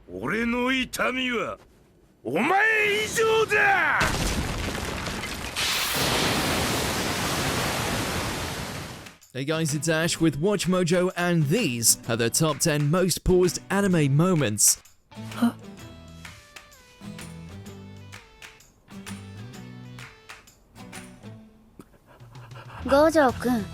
俺の痛みはお前以上だ! Hey guys, it's Ash with WatchMojo, and these are the top 10 most paused anime moments. Huh? Gojo-kun.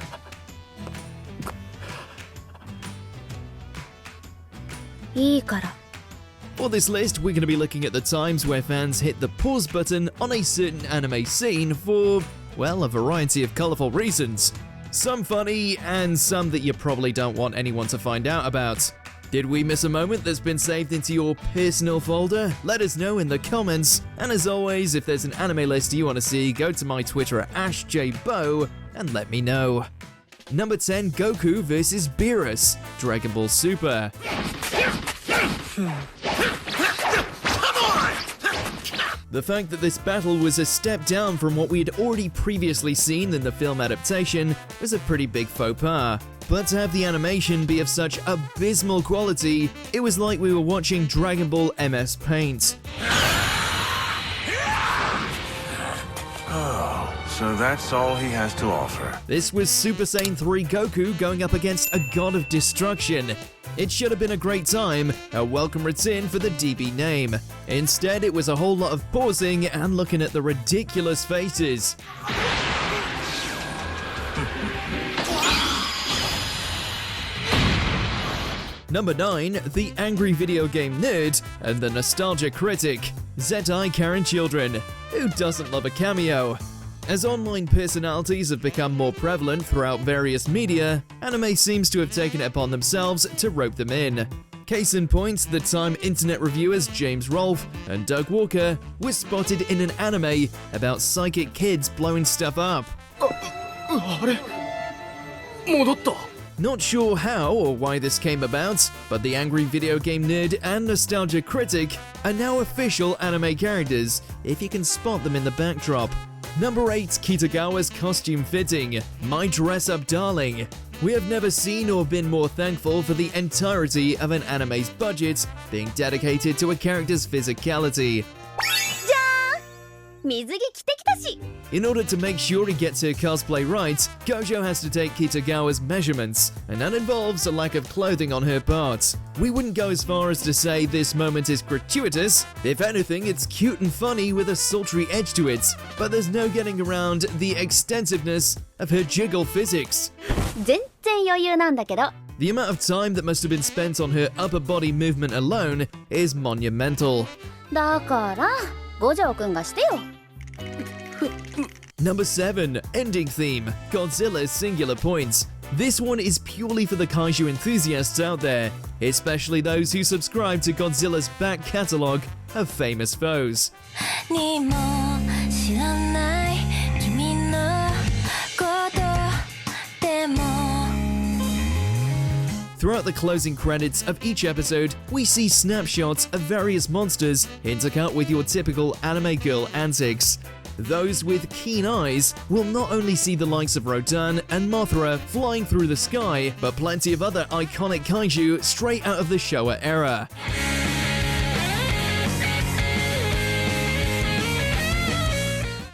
For this list, we're going to be looking at the times where fans hit the pause button on a certain anime scene for, well, a variety of colourful reasons. Some funny, and some that you probably don't want anyone to find out about. Did we miss a moment that's been saved into your personal folder? Let us know in the comments. And as always, if there's an anime list you want to see, go to my Twitter at AshJBo and let me know. Number 10, Goku vs. Beerus, Dragon Ball Super. The fact that this battle was a step down from what we had already previously seen in the film adaptation was a pretty big faux pas. But to have the animation be of such abysmal quality, it was like we were watching Dragon Ball MS Paint. Oh, so that's all he has to offer. This was Super Saiyan 3 Goku going up against a god of destruction. It should have been a great time, a welcome return for the DB name. Instead, it was a whole lot of pausing and looking at the ridiculous faces. Number 9, the angry video game nerd and the nostalgia critic, Zetai Karen Children. Who doesn't love a cameo? As online personalities have become more prevalent throughout various media, anime seems to have taken it upon themselves to rope them in. Case in point, the time internet reviewers James Rolfe and Doug Walker were spotted in an anime about psychic kids blowing stuff up. Not sure how or why this came about, but the angry video game nerd and nostalgia critic are now official anime characters, if you can spot them in the backdrop. Number 8, Kitagawa's costume fitting, My Dress Up Darling. We have never seen or been more thankful for the entirety of an anime's budget being dedicated to a character's physicality. In order to make sure he gets her cosplay right, Gojo has to take Kitagawa's measurements, and that involves a lack of clothing on her part. We wouldn't go as far as to say this moment is gratuitous. If anything, it's cute and funny with a sultry edge to it, but there's no getting around the extensiveness of her jiggle physics. The amount of time that must have been spent on her upper body movement alone is monumental. Number 7, ending theme, Godzilla's Singular Points. This one is purely for the kaiju enthusiasts out there, especially those who subscribe to Godzilla's back catalogue of famous foes. Throughout the closing credits of each episode, we see snapshots of various monsters intercut with your typical anime girl antics. Those with keen eyes will not only see the likes of Rodan and Mothra flying through the sky, but plenty of other iconic kaiju straight out of the Showa era.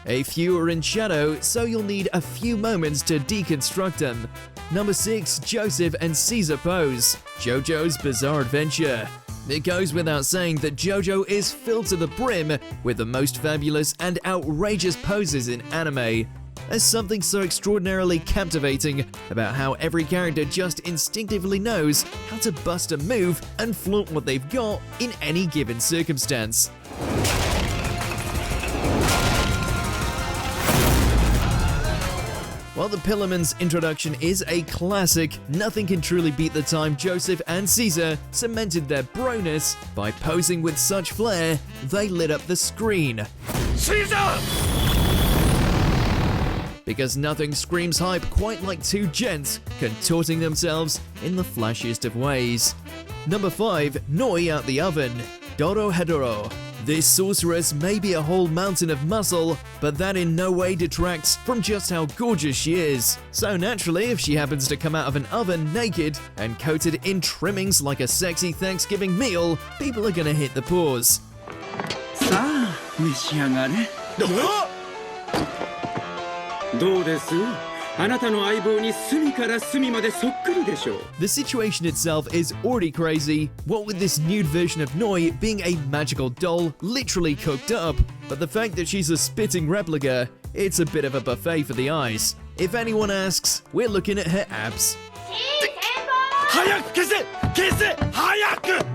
A few are in shadow, so you'll need a few moments to deconstruct them. Number 6, Joseph and Caesar pose, JoJo's Bizarre Adventure. It goes without saying that JoJo is filled to the brim with the most fabulous and outrageous poses in anime. There's something so extraordinarily captivating about how every character just instinctively knows how to bust a move and flaunt what they've got in any given circumstance. While the Pillarman's introduction is a classic, nothing can truly beat the time Joseph and Caesar cemented their broness by posing with such flair they lit up the screen. Caesar! Because nothing screams hype quite like two gents contorting themselves in the flashiest of ways. Number 5, Noi out the oven, Dorohedoro. This sorceress may be a whole mountain of muscle, but that in no way detracts from just how gorgeous she is. So naturally, if she happens to come out of an oven naked and coated in trimmings like a sexy Thanksgiving meal, people are gonna hit the pause. さあ召し上がれ。どうです？あなたの相棒に隅から隅までそっくりでしょう。 The situation itself is already crazy, what with this nude version of Noi being a magical doll literally cooked up, but the fact that she's a spitting replica, it's a bit of a buffet for the eyes. If anyone asks, we're looking at her abs. 早く消せ消せ早く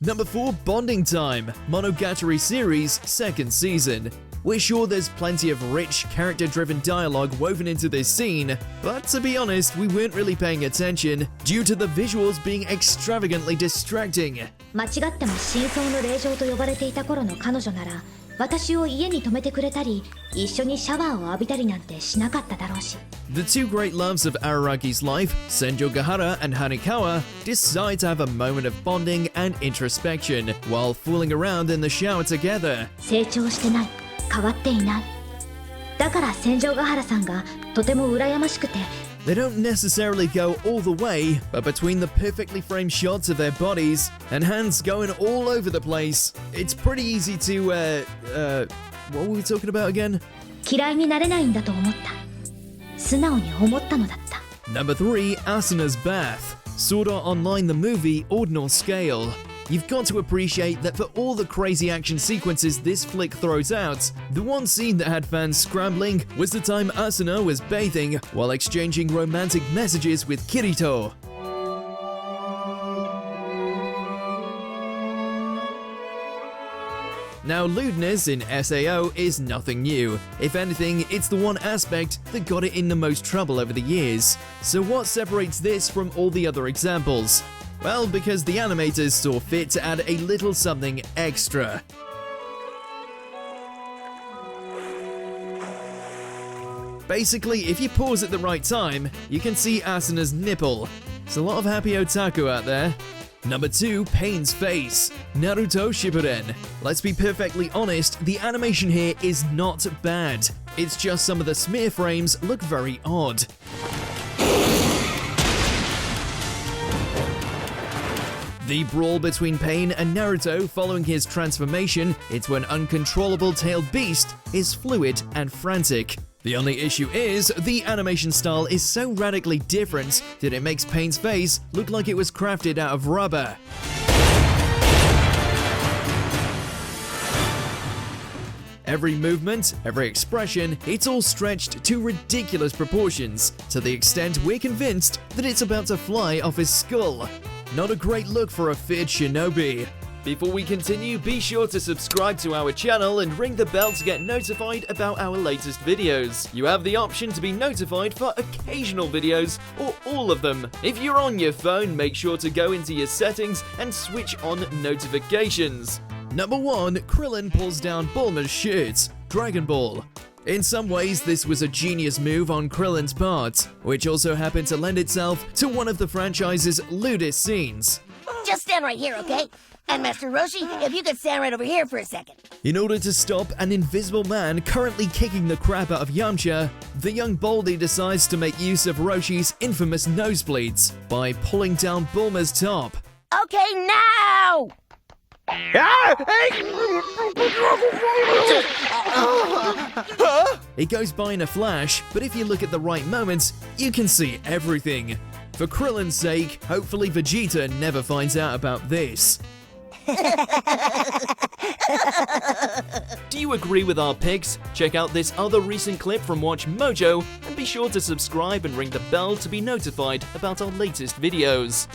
Number 4, Bonding Time, Monogatari series, 2nd season. We're sure there's plenty of rich, character-driven dialogue woven into this scene, but to be honest, we weren't really paying attention due to the visuals being extravagantly distracting. 間違っても真相の令嬢と呼ばれていた頃の彼女なら、私を家に泊めてくれたり、一緒にシャワーを浴びたりなんてしなかっただろうし。The two great loves of Araragi's life, Senjo Gahara and Hanekawa, decide to have a moment of bonding and introspection while fooling around in the shower together. 成長してない、変わっていない。だから戦場ヶ原さんがとても羨ましくて。They don't necessarily go all the way, but between the perfectly framed shots of their bodies and hands going all over the place, it's pretty easy to, what were we talking about again? 嫌いになれないんだと思った。素直に思ったのだった。Number 3, Asuna's Bath. Sword Art Online the movie, ordinal scale. You've got to appreciate that for all the crazy action sequences this flick throws out, the one scene that had fans scrambling was the time Asuna was bathing while exchanging romantic messages with Kirito. Now, lewdness in SAO is nothing new. If anything, it's the one aspect that got it in the most trouble over the years. So what separates this from all the other examples? Well, because the animators saw fit to add a little something extra. Basically, if you pause at the right time, you can see Asuna's nipple. There's a lot of happy otaku out there. Number 2, Pain's face, Naruto Shippuden. Let's be perfectly honest, the animation here is not bad. It's just some of the smear frames look very odd. The brawl between Pain and Naruto following his transformation into an uncontrollable tailed beast is fluid and frantic. The only issue is, the animation style is so radically different that it makes Pain's face look like it was crafted out of rubber. Every movement, every expression, it's all stretched to ridiculous proportions, to the extent we're convinced that it's about to fly off his skull. Not a great look for a feared shinobi. Before we continue, be sure to subscribe to our channel and ring the bell to get notified about our latest videos. You have the option to be notified for occasional videos or all of them. If you're on your phone, make sure to go into your settings and switch on notifications. Number 1, Krillin pulls down Bulma's shirt, Dragon Ball. In some ways, this was a genius move on Krillin's part, which also happened to lend itself to one of the franchise's lewdest scenes. Just stand right here, okay? And Master Roshi, if you could stand right over here for a second. In order to stop an invisible man currently kicking the crap out of Yamcha, the young Baldy decides to make use of Roshi's infamous nosebleeds by pulling down Bulma's top. Okay, now! It goes by in a flash, but if you look at the right moments, you can see everything. For Krillin's sake, hopefully Vegeta never finds out about this. Do you agree with our picks? Check out this other recent clip from WatchMojo and be sure to subscribe and ring the bell to be notified about our latest videos.